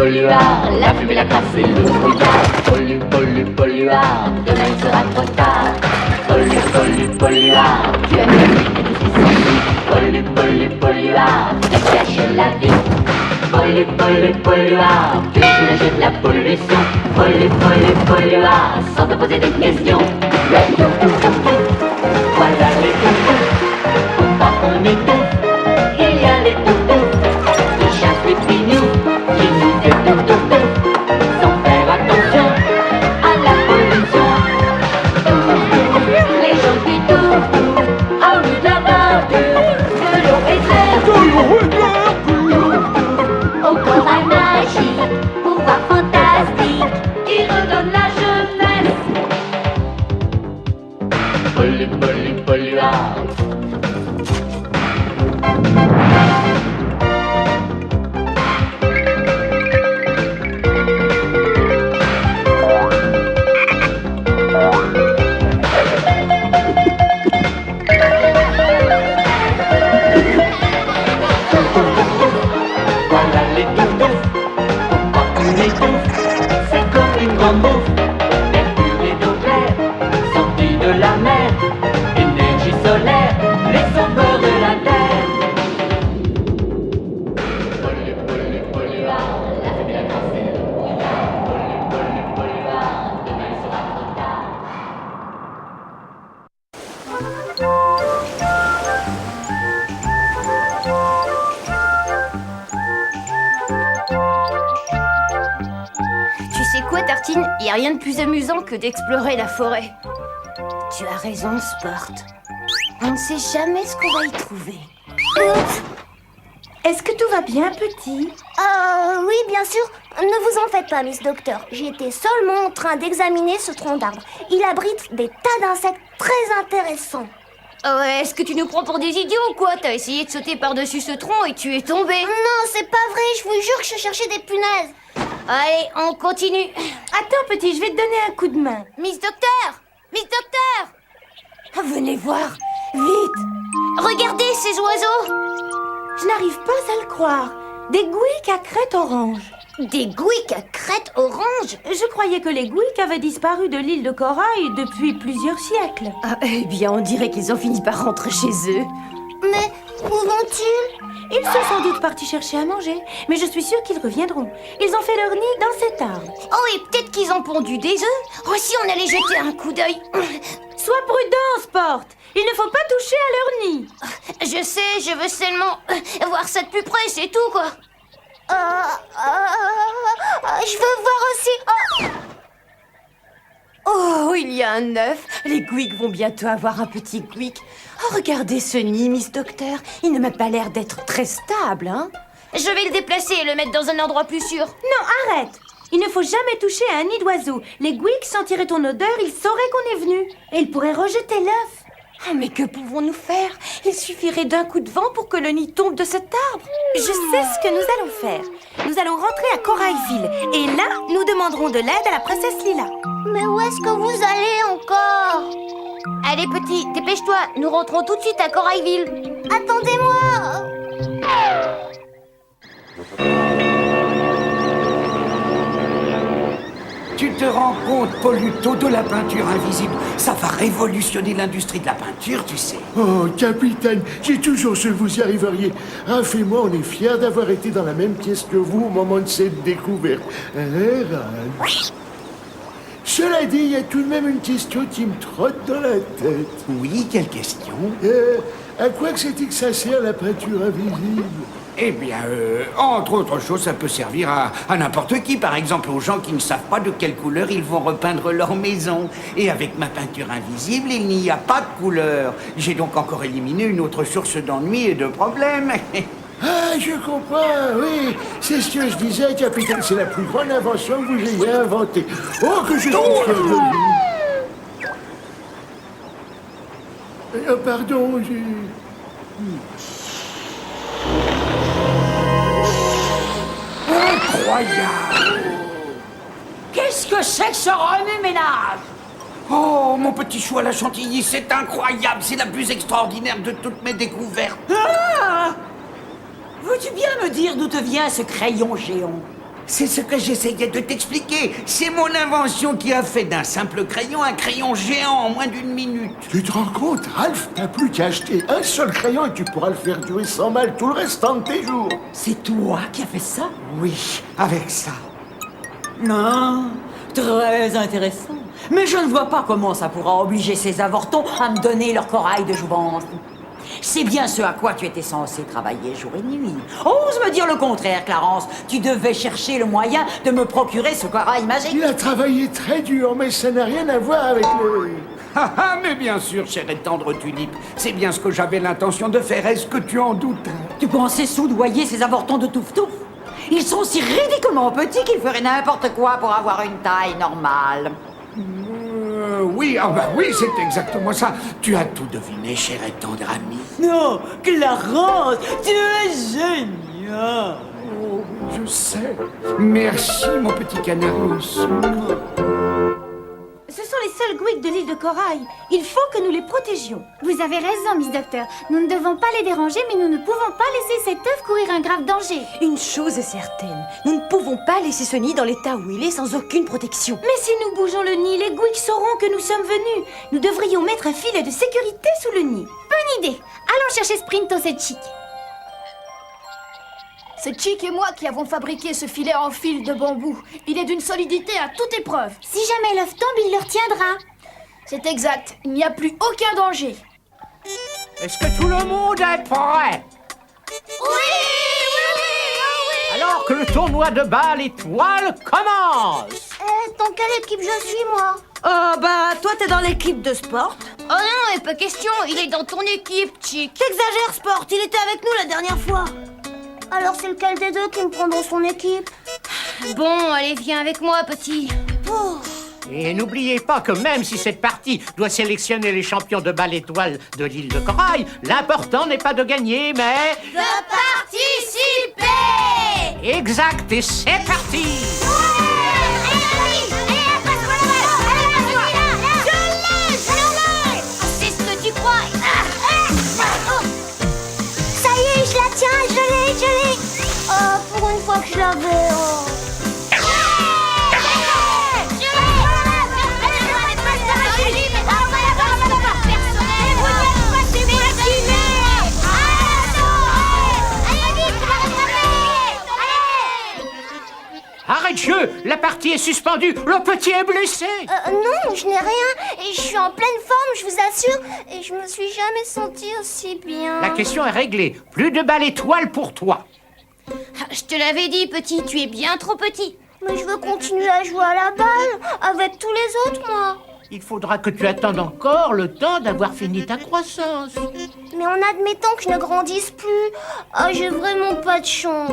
polluard, la fumée, la crasse et le brouillard. Polluard, demain il sera trop tard. Polluard, tu as mis et tout ce polluard, tu caches la vie. Polluard, tu es sous le jeu de la pollution. Polluard, sans te poser des questions. Le tout, voilà les toutous. Faut pas qu'on étouffe, il y a les toutous qui chassent les pignous, qui nous étouffent sans faire attention à la pollution. Les gens qui touffent, en nous d'aventure, de l'eau et de l'air. Au corail magique, pouvoir fantastique qui redonne la jeunesse. Polluard. Voilà les toutous, faut pas qu'on étouffe, c'est comme une grande bouffe. Air pur et d'eau claire, sortie de la mer, énergie solaire, les sauveurs de la terre. Polluard, la fumée, la crasse et le brouillard. Polluard, demain il sera trop tard. Tu sais quoi, Tartine? Y a rien de plus amusant que d'explorer la forêt. Tu as raison, Sport. On ne sait jamais ce qu'on va y trouver. Est-ce que tout va bien, petit? Oui, bien sûr. Ne vous en faites pas, Miss Docteur. J'étais seulement en train d'examiner ce tronc d'arbre. Il abrite des tas d'insectes très intéressants. Ouais, est-ce que tu nous prends pour des idiots ou quoi? T'as essayé de sauter par-dessus ce tronc et tu es tombé. Non, c'est pas vrai. Je vous jure que je cherchais des punaises. Allez, on continue. Attends, petit, je vais te donner un coup de main. Miss Docteur! Miss Docteur! Venez voir, vite! Regardez ces oiseaux! Je n'arrive pas à le croire. Des gouics à crête orange. Des gouics à crête orange? Je croyais que les gouics avaient disparu de l'île de Corail depuis plusieurs siècles. Ah, eh bien, on dirait qu'ils ont fini par rentrer chez eux. Mais où vont-ils? Ils sont sans doute partis chercher à manger, mais je suis sûre qu'ils reviendront. Ils ont fait leur nid dans cet arbre. Oh, et peut-être qu'ils ont pondu des œufs? Oh, si on allait jeter un coup d'œil. Sois prudent, Sport. Il ne faut pas toucher à leur nid. Je sais, je veux seulement voir ça de plus près, c'est tout, quoi. Je veux voir aussi. Oh, il y a un œuf. Les gouics vont bientôt avoir un petit gouic. Oh, regardez ce nid, Miss Docteur. Il ne m'a pas l'air d'être très stable, hein. Je vais le déplacer et le mettre dans un endroit plus sûr. Non, arrête. Il ne faut jamais toucher à un nid d'oiseau. Les gouics sentiraient ton odeur, ils sauraient qu'on est venu. Et ils pourraient rejeter l'œuf. Oh, mais que pouvons-nous faire? Il suffirait d'un coup de vent pour que le nid tombe de cet arbre. Je sais ce que nous allons faire. Nous allons rentrer à Corailville. Et là, nous demanderons de l'aide à la princesse Lila. Mais où est-ce que vous allez encore? Allez, petit, dépêche-toi. Nous rentrons tout de suite à Corailville. Attendez-moi. Tu te rends compte, Polluto, de la peinture invisible? Ça va révolutionner l'industrie de la peinture, tu sais. Oh, capitaine, j'ai toujours su que vous y arriveriez. Raph et moi, on est fiers d'avoir été dans la même pièce que vous au moment de cette découverte. Ralph? Cela dit, il y a tout de même une question qui me trotte dans la tête. Oui, quelle question? À quoi que c'était que ça sert, la peinture invisible? Eh bien, entre autres choses, ça peut servir à n'importe qui. Par exemple, aux gens qui ne savent pas de quelle couleur ils vont repeindre leur maison. Et avec ma peinture invisible, il n'y a pas de couleur. J'ai donc encore éliminé une autre source d'ennui et de problèmes. Ah, je comprends, oui. C'est ce que je disais, capitaine. C'est la plus grande invention que vous ayez inventée. Oh, que je suis fier de vous. Pardon, j'ai... Incroyable! Qu'est-ce que c'est que ce remue-ménage? Oh, mon petit chou à la chantilly, c'est incroyable! C'est la plus extraordinaire de toutes mes découvertes! Ah! Veux-tu bien me dire d'où te vient ce crayon géant? C'est ce que j'essayais de t'expliquer. C'est mon invention qui a fait d'un simple crayon un crayon géant en moins d'une minute. Tu te rends compte, Ralph? T'as plus qu'à acheter un seul crayon et tu pourras le faire durer sans mal tout le restant de tes jours. C'est toi qui as fait ça? Oui, avec ça. Non, très intéressant. Mais je ne vois pas comment ça pourra obliger ces avortons à me donner leur corail de jouvence. C'est bien ce à quoi tu étais censé travailler jour et nuit. Ose me dire le contraire, Clarence. Tu devais chercher le moyen de me procurer ce corail magique. Il a travaillé très dur, mais ça n'a rien à voir avec le... Ah ah, mais bien sûr, chère et tendre tulipe. C'est bien ce que j'avais l'intention de faire. Est-ce que tu en doutes? Tu pensais soudoyer ces avortons de touf-touf? Ils sont si ridiculement petits qu'ils feraient n'importe quoi pour avoir une taille normale. Oui, ah bah oui, c'est exactement ça. Tu as tout deviné, chère et tendre amie. Non, Clarence, tu es génial. Oh, je sais. Merci, mon petit canard aussi. Ce sont les seuls Gwick de l'île de Corail. Il faut que nous les protégions. Vous avez raison, Miss Docteur. Nous ne devons pas les déranger, mais nous ne pouvons pas laisser cet œuf courir un grave danger. Une chose est certaine, nous ne pouvons pas laisser ce nid dans l'état où il est sans aucune protection. Mais si nous bougeons le nid, les Gwick sauront que nous sommes venus. Nous devrions mettre un filet de sécurité sous le nid. Bonne idée. Allons chercher Sprinto, cette chic. C'est Chick et moi qui avons fabriqué ce filet en fil de bambou. Il est d'une solidité à toute épreuve. Si jamais l'œuf tombe, il le retiendra. C'est exact, il n'y a plus aucun danger. Est-ce que tout le monde est prêt? Oui. Alors que le tournoi de balle étoile commence! Dans quelle équipe je suis, moi? Oh, bah, toi, t'es dans l'équipe de Sport. Oh non, et pas question, il est dans ton équipe, Chick. T'exagères, Sport, il était avec nous la dernière fois. Alors c'est lequel des deux qui me prend dans son équipe? Bon, allez, viens avec moi, petit. Et n'oubliez pas que même si cette partie doit sélectionner les champions de balle étoile de l'île de Corail, l'important n'est pas de gagner, mais... De participer! Exact, et c'est parti! C'est ce que tu crois! Ça y est, je la tiens, je l'ai! Oh, pour une fois que je l'avais, oh! Arrête jeu! La partie est suspendue! Le petit est blessé! Non, je n'ai rien. Et je suis en pleine forme, je vous assure. Et je me suis jamais sentie aussi bien. La question est réglée. Plus de balle étoile pour toi. Je te l'avais dit, petit, tu es bien trop petit. Mais je veux continuer à jouer à la balle avec tous les autres, moi. Il faudra que tu attendes encore le temps d'avoir fini ta croissance. Mais en admettant que je ne grandisse plus, j'ai vraiment pas de chance.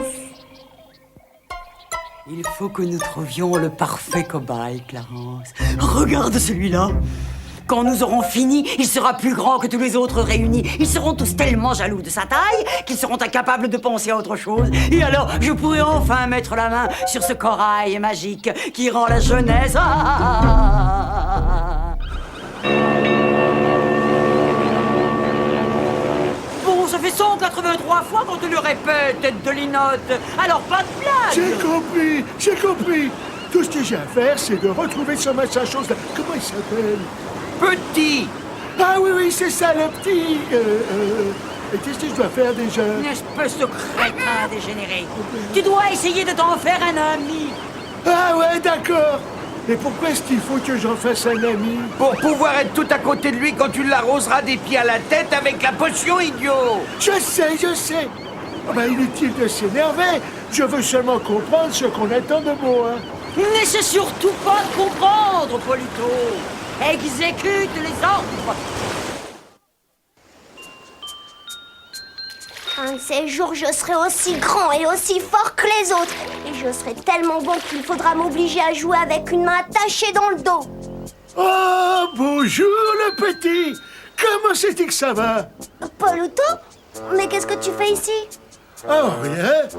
Il faut que nous trouvions le parfait cobaye, Clarence. Regarde celui-là. Quand nous aurons fini, il sera plus grand que tous les autres réunis. Ils seront tous tellement jaloux de sa taille qu'ils seront incapables de penser à autre chose. Et alors, je pourrai enfin mettre la main sur ce corail magique qui rend la jeunesse. Bon, ça fait 183 fois qu'on te le répète, tête de linotte. Alors, pas de blague. J'ai compris. Tout ce que j'ai à faire, c'est de retrouver ce machin chose là. Comment il s'appelle? Petit! Ah oui, c'est ça, le petit. Qu'est-ce que je dois faire déjà? Une espèce de crétin dégénéré. Tu dois essayer de t'en faire un ami. Ah ouais, d'accord. Et pourquoi est-ce qu'il faut que j'en fasse un ami? Pour pouvoir être tout à côté de lui quand tu l'arroseras des pieds à la tête avec la potion, idiot! Je sais. Ah bah, inutile de s'énerver. Je veux seulement comprendre ce qu'on attend de moi. N'essaie surtout pas de comprendre, Polito. Exécute les ordres. Un de ces jours, je serai aussi grand et aussi fort que les autres. Et je serai tellement bon qu'il faudra m'obliger à jouer avec une main attachée dans le dos. Oh, bonjour le petit. Comment c'est que ça va? Poluto? Mais qu'est-ce que tu fais ici? Oh, rien.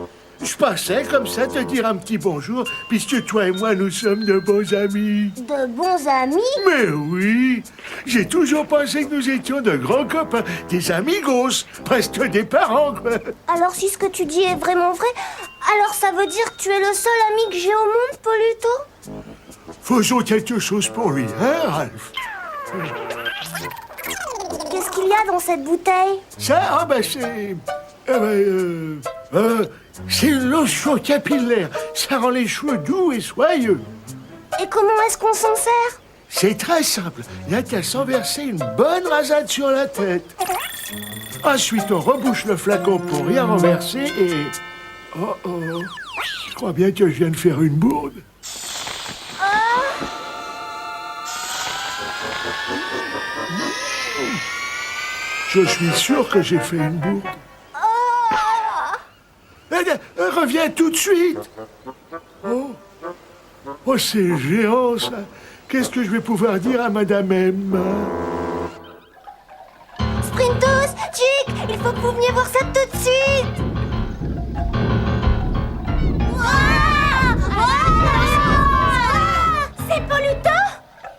Je passais comme ça te dire un petit bonjour, puisque toi et moi, nous sommes de bons amis. De bons amis? Mais oui, j'ai toujours pensé que nous étions de grands copains, des amigos, presque des parents, quoi. Alors si ce que tu dis est vraiment vrai, Alors ça veut dire que tu es le seul ami que j'ai au monde, Poluto? Faisons quelque chose pour lui, hein, Ralph? Qu'est-ce qu'il y a dans cette bouteille? Ça, c'est... c'est une lotion capillaire. Ça rend les cheveux doux et soyeux. Et comment est-ce qu'on s'en sert? C'est très simple. Il n'y a qu'à s'en verser une bonne rasade sur la tête. Ensuite, on rebouche le flacon pour rien renverser et... Oh oh, je crois bien que je viens de faire une bourde. Je suis sûr que j'ai fait une bourde. Reviens tout de suite. Oh, c'est géant, ça. Qu'est-ce que je vais pouvoir dire à Madame M? Sprintos, Chick, il faut que vous veniez voir ça tout de suite. C'est Poluto?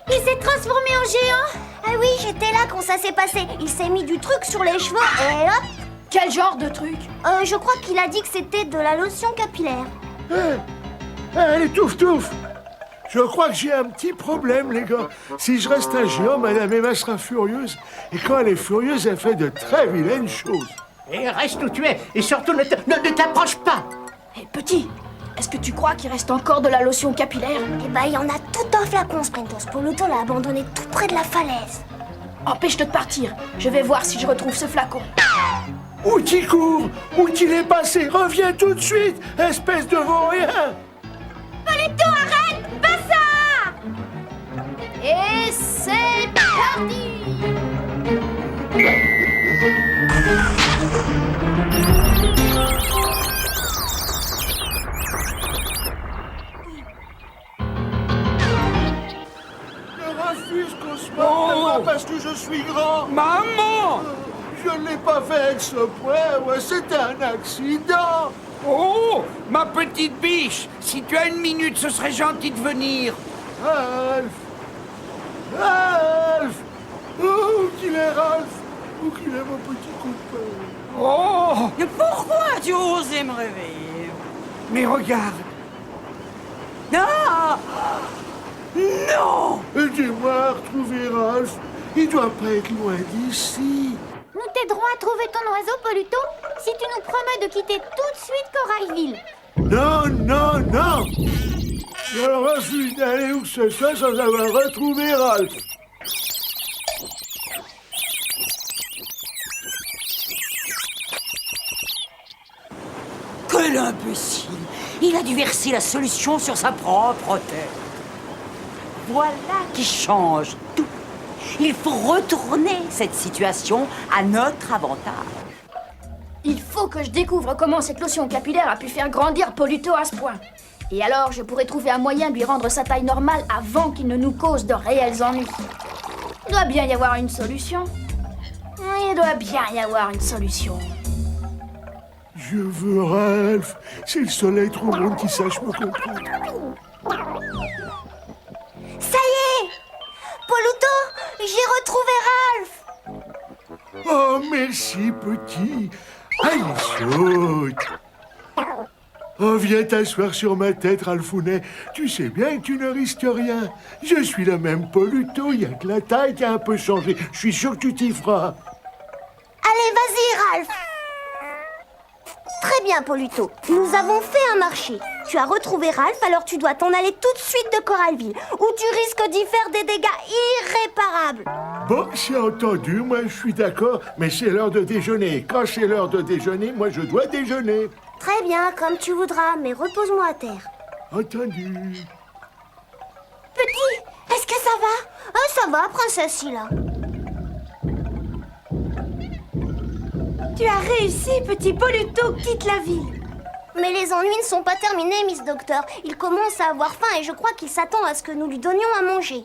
Il s'est transformé en géant? Ah oui, j'étais là quand ça s'est passé. Il s'est mis du truc sur les cheveux et hop. Quel genre de truc? Je crois qu'il a dit que c'était de la lotion capillaire. Allez, touffe. Je crois que j'ai un petit problème, les gars. Si je reste un géant, Madame Emma sera furieuse. Et quand elle est furieuse, elle fait de très vilaines choses. Et reste où tu es, et surtout ne t'approche pas. Hé, petit, est-ce que tu crois qu'il reste encore de la lotion capillaire? Eh ben, il y en a tout un flacon, Sprintos. Poluto l'a abandonné tout près de la falaise. Empêche-le de partir. Je vais voir si je retrouve ce flacon. Où t'y cours? Où t'y est passé? Reviens tout de suite, espèce de vaurien! Poluto, arrête! Pas ça! Et c'est parti! Je refuse qu'on se moque parce que je suis grand. Maman! Je ne l'ai pas fait exprès, ouais, c'était un accident. Oh, ma petite biche, si tu as une minute, ce serait gentil de venir. Ralph! Où qu'il est, Ralph? Où qu'il est, mon petit copain? Oh, Mais pourquoi tu osé me réveiller? mais regarde. Non! Non! Aidez-moi à retrouver Ralph. Il doit pas être loin d'ici. Nous t'aiderons à trouver ton oiseau, Poluto, si tu nous promets de quitter tout de suite Corailville. Non! Je refuse d'aller où que ce soit sans avoir retrouvé Ralph. Quel imbécile! Il a dû verser la solution sur sa propre tête. Voilà qui change tout. Il faut retourner cette situation à notre avantage. Il faut que je découvre comment cette lotion capillaire a pu faire grandir Poluto à ce point. Et alors, je pourrais trouver un moyen de lui rendre sa taille normale avant qu'il ne nous cause de réels ennuis. Il doit bien y avoir une solution. Il doit bien y avoir une solution. Je veux Ralph. C'est le seul être au monde qui sache me comprendre. Ça y est! Poluto, j'ai retrouvé Ralph! Oh, merci, petit. Allez, saute. Oh, viens t'asseoir sur ma tête, Ralphounet. Tu sais bien que tu ne risques rien. Je suis le même Poluto, il y a que la taille qui a un peu changé. Je suis sûr que tu t'y feras. Allez, vas-y, Ralph! Très bien, Poluto. Nous avons fait un marché. Tu as retrouvé Ralph, alors tu dois t'en aller tout de suite de Corailville, où tu risques d'y faire des dégâts irréparables. Bon, c'est entendu, moi je suis d'accord, mais c'est l'heure de déjeuner. Quand c'est l'heure de déjeuner, moi je dois déjeuner. Très bien, comme tu voudras, mais repose-moi à terre. Entendu. Petit, est-ce que ça va? Ça va, princesse Scylla. Tu as réussi, petit Poluto, quitte la ville. Mais les ennuis ne sont pas terminés, Miss Docteur. Il commence à avoir faim et je crois qu'il s'attend à ce que nous lui donnions à manger.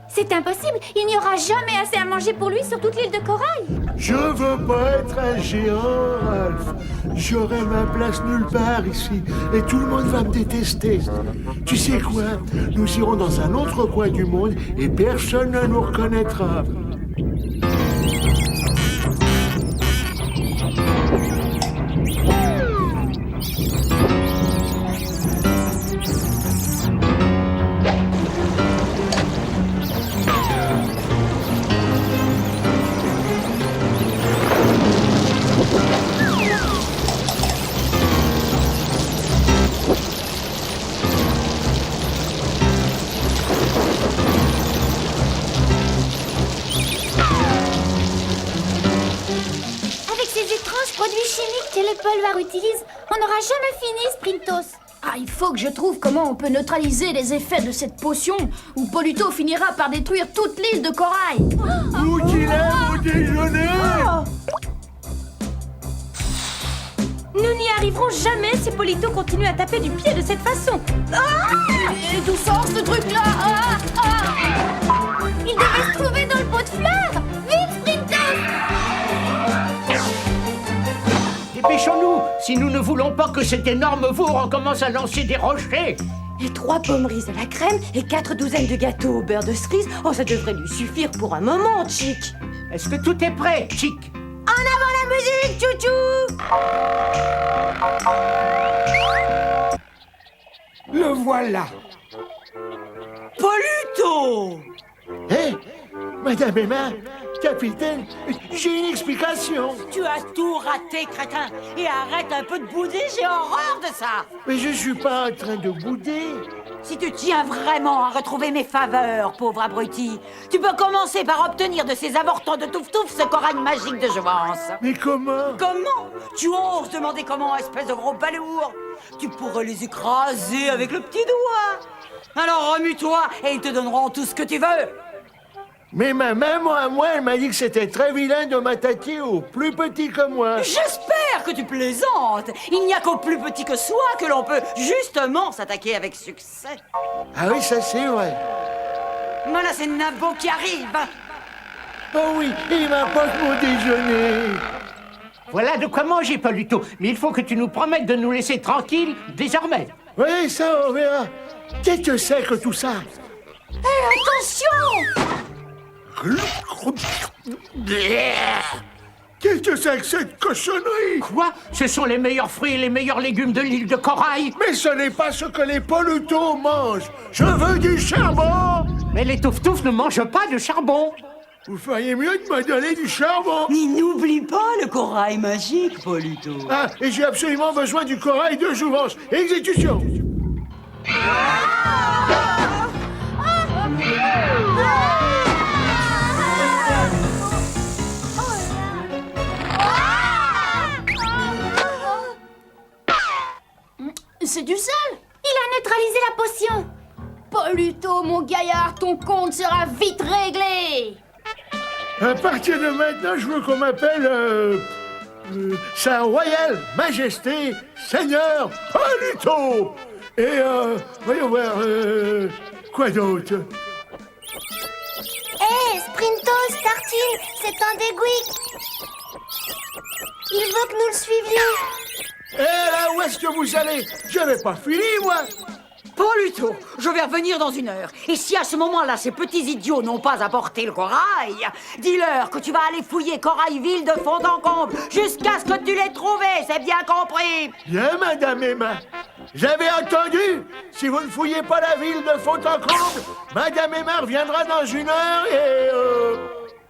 C'est impossible, il n'y aura jamais assez à manger pour lui sur toute l'île de Corail. Je veux pas être un géant, Ralph. J'aurai ma place nulle part ici et tout le monde va me détester. Tu sais quoi? Nous irons dans un autre coin du monde et personne ne nous reconnaîtra. produits chimiques que les Polvar utilisent. On n'aura jamais fini, Sprintos. Ah, il faut que je trouve comment on peut neutraliser les effets de cette potion, ou Polluto finira par détruire toute l'île de corail. Où qu'il est au déjeuner? Nous n'y arriverons jamais si Polito continue à taper du pied de cette façon. Et d'où sort ce truc-là? Il devait se trouver dans le pot de fleurs. Vite, Sprintos! Dépêchons-nous, si nous ne voulons pas que cet énorme veau recommence à lancer des rochers. Et 3 pommeries à la crème et 4 douzaines de gâteaux au beurre de cerise. Oh, ça devrait lui suffire pour un moment, Chic. Est-ce que tout est prêt, Chic? En avant la musique, chouchou! Le voilà. Polluto! Hé, Madame Emma, capitaine, j'ai une explication. Tu as tout raté, crétin. Et arrête un peu de bouder, j'ai horreur de ça. Mais je suis pas en train de bouder. Si tu tiens vraiment à retrouver mes faveurs, pauvre abruti, tu peux commencer par obtenir de ces avortants de touf-touf ce corail magique de jouvence. Mais comment? Comment? Tu oses demander comment, espèce de gros balourd? Tu pourrais les écraser avec le petit doigt. Alors remue-toi et ils te donneront tout ce que tu veux. Mais ma maman à moi, elle m'a dit que c'était très vilain de m'attaquer aux plus petits que moi. J'espère que tu plaisantes. Il n'y a qu'au plus petit que soi que l'on peut justement s'attaquer avec succès. Ah oui, ça c'est vrai. Voilà, c'est Nabo qui arrive. Oh oui, il m'apporte mon déjeuner. Voilà de quoi manger, Polluto. Mais il faut que tu nous promettes de nous laisser tranquilles désormais. Oui, ça on verra. Qu'est-ce que c'est que tout ça? Attention! Qu'est-ce que c'est que cette cochonnerie? Quoi? Ce sont les meilleurs fruits et les meilleurs légumes de l'île de corail. Mais ce n'est pas ce que les Pollutos mangent. Je veux du charbon. Mais les touf-touf ne mangent pas de charbon. Vous feriez mieux de me donner du charbon. Mais n'oublie pas le corail magique, Polluto. Ah, et j'ai absolument besoin du corail de jouvence. Exécution. C'est du sel! Il a neutralisé la potion. Polluto, mon gaillard, ton compte sera vite réglé! À partir de maintenant, je veux qu'on m'appelle Sa Royale Majesté Seigneur Polluto. Et voyons voir, quoi d'autre? Hé, Sprintos, Tartine, c'est un des Gwick. Il veut que nous le suivions. Eh là, où est-ce que vous allez? Je n'ai pas fini, moi. Polluto, je vais revenir dans 1 heure. Et si à ce moment-là, ces petits idiots n'ont pas apporté le corail, dis-leur que tu vas aller fouiller Corailville de fond en comble jusqu'à ce que tu l'aies trouvé, c'est bien compris? Bien, Madame Emma. J'avais entendu. Si vous ne fouillez pas la ville de fond en comble, Madame Emma reviendra dans 1 heure et...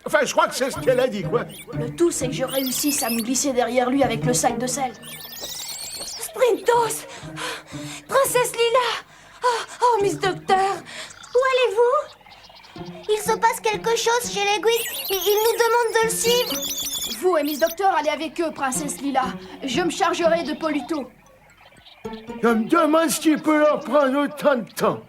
Enfin, je crois que c'est ce qu'elle a dit, quoi. Le tout, c'est que je réussisse à me glisser derrière lui avec le sac de sel. Sprintos! Princesse Lila! Oh, Miss Docteur! Où allez-vous? Il se passe quelque chose chez les Gwick et ils nous demandent de le suivre. Vous et Miss Docteur, allez avec eux, Princesse Lila. Je me chargerai de Polluto. Je me demande ce qui peut leur prendre autant de temps.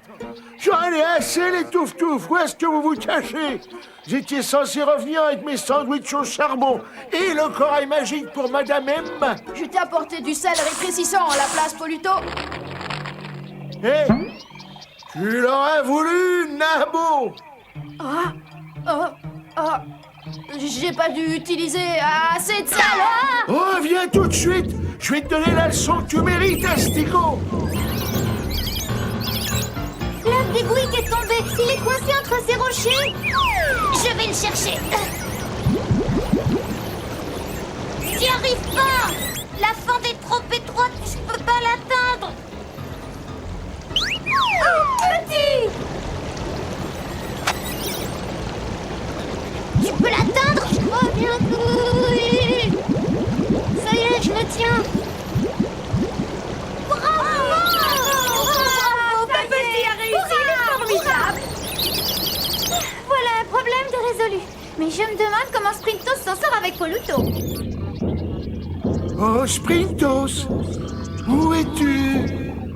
J'en ai assez, les touf-touf. Où est-ce que vous vous cachez? J'étais censé revenir avec mes sandwichs au charbon et le corail magique pour Madame Emma. Je t'ai apporté du sel rétrécissant à la place, Polluto. Hé, tu l'aurais voulu, Nabo? J'ai pas dû utiliser assez de sel. Reviens tout de suite. Je vais te donner la leçon que tu mérites, Asticot. L'œuf des Gwick est tombé. Il est coincé entre ces rochers. Je vais le chercher. J'y arrive pas. La fente est trop étroite. Je peux pas l'atteindre. Oh, petit. Tu peux l'atteindre? Oh, bien. Ça y est, je le tiens. Voilà un problème de résolu. Mais je me demande comment Sprintos s'en sort avec Polluto. Oh, Sprintos, où es-tu?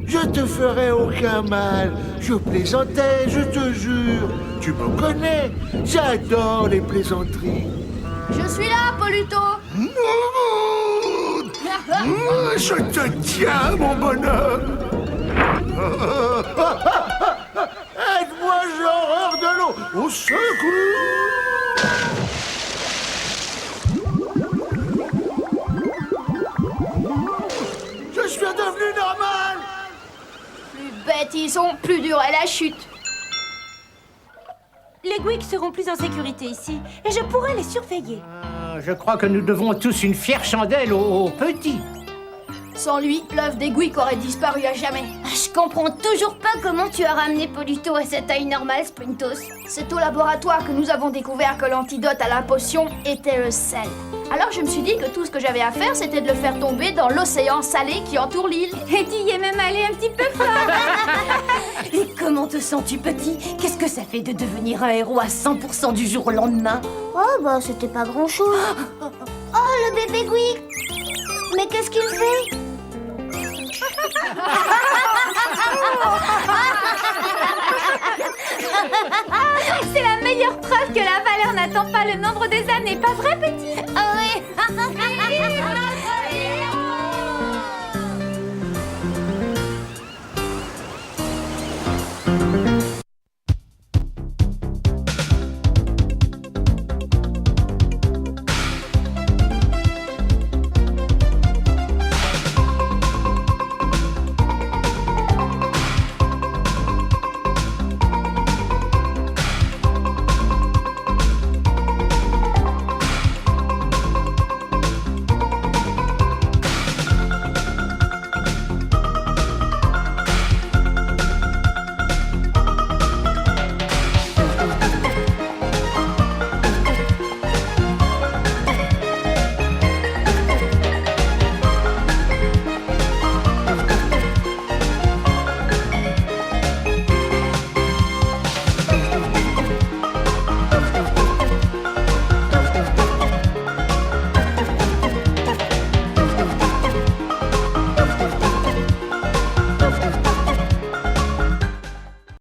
Je te ferai aucun mal. Je plaisantais, je te jure. Tu me connais, j'adore les plaisanteries. Je suis là, Poluto. Je te tiens, mon bonhomme. Aide-moi, j'ai horreur de l'eau. Au secours! Je suis devenu normal. Plus bêtes ils sont, plus dur est la chute. Les Gwigs seront plus en sécurité ici, et je pourrai les surveiller. Je crois que nous devons tous une fière chandelle au petit. Sans lui, l'œuf des Gwigs aurait disparu à jamais. Je comprends toujours pas comment tu as ramené Poluto à sa taille normale, Sprintos. C'est au laboratoire que nous avons découvert que l'antidote à la potion était le sel. Alors je me suis dit que tout ce que j'avais à faire, c'était de le faire tomber dans l'océan salé qui entoure l'île. Et tu y es même allé un petit peu fort. Et comment te sens-tu, petit? Qu'est-ce que ça fait de devenir un héros à 100% du jour au lendemain? Oh, bah, c'était pas grand-chose. Oh, le bébé Gwig. Mais qu'est-ce qu'il fait? C'est la meilleure preuve que la valeur n'attend pas le nombre des années, pas vrai, petit? Ah oui.